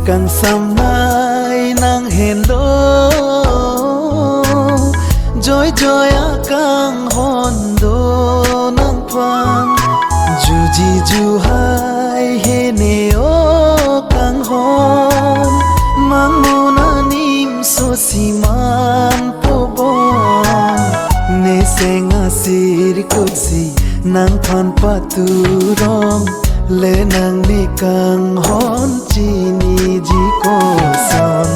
càng xăm mai nang hẹn đô joy joy akang hondo nang phan ju ji ju hai he ne o kang hon mang mo na nim so siman po bon ne senga sir kusi nang phan paturong le nang ni kang hon chini ji ko son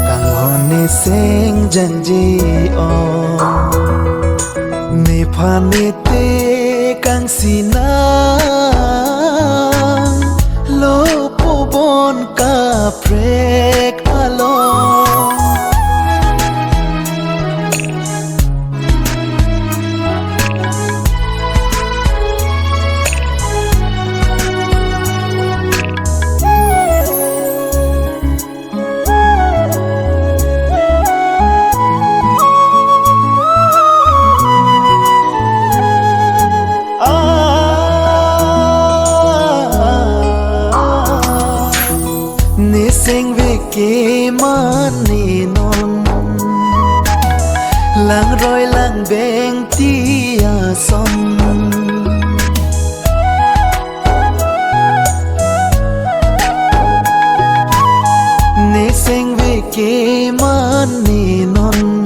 kang hon ne seng janji on ne phan ne te kang sina lo po bon ka prek along sing về kê mani non lang roi lang beng tia son ne sing về kê mani non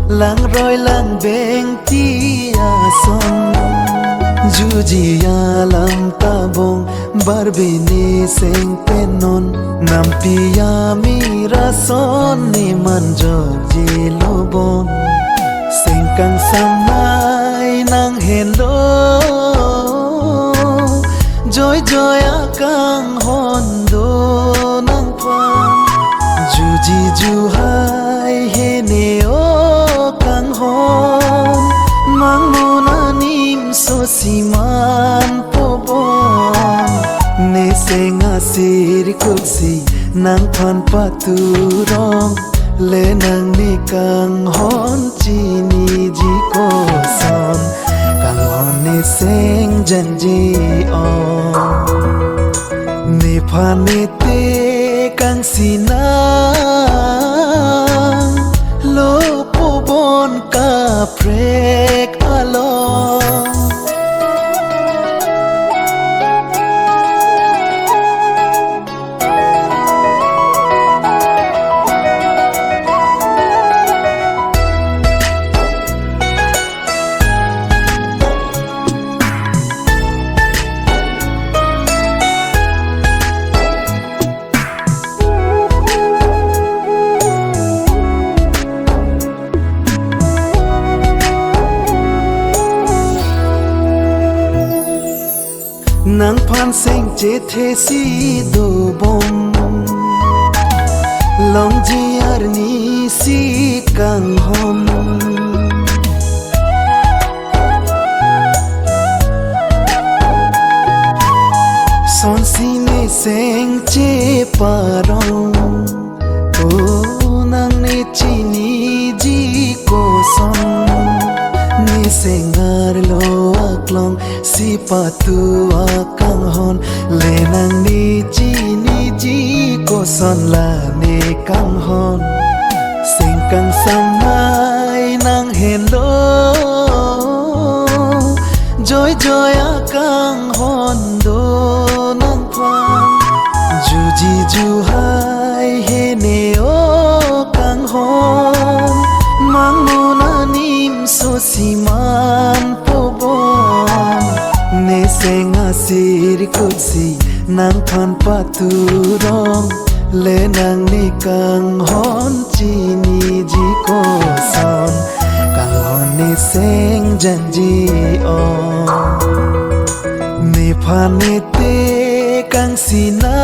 lang roi lang beng tia son Jujiya lam tabong barbini seng penon nampia mira son ni manjok ji lobon seng kang samai nang hendo joy joy akang hondo nang pan juji ju hai he ne o kang hon mang mo na nim so siman po bon ne senga sir kusi nang phan paturong le nang ni kang hon chini ji ko son kang hon ne seng janji on ne phan ne te kang sina lo po bon ka prek along nang phan seng che the si do bom long ji ar ni si kang hom son si ne seng che parong o nang ne chini ji ko son ne sengar lo aklong si patu akang hon le nang ni ji ko son la ne kang hon sing kang samai nang hendo joy joy akang hon do nang phan ju ji ju hai he ne o kang hon mang mo na nim so siman po bon ne senga sir kusi nang phan paturong le nang ni kang hon chini ji ko son kang hon ne seng janji on ne phan ne te kang sina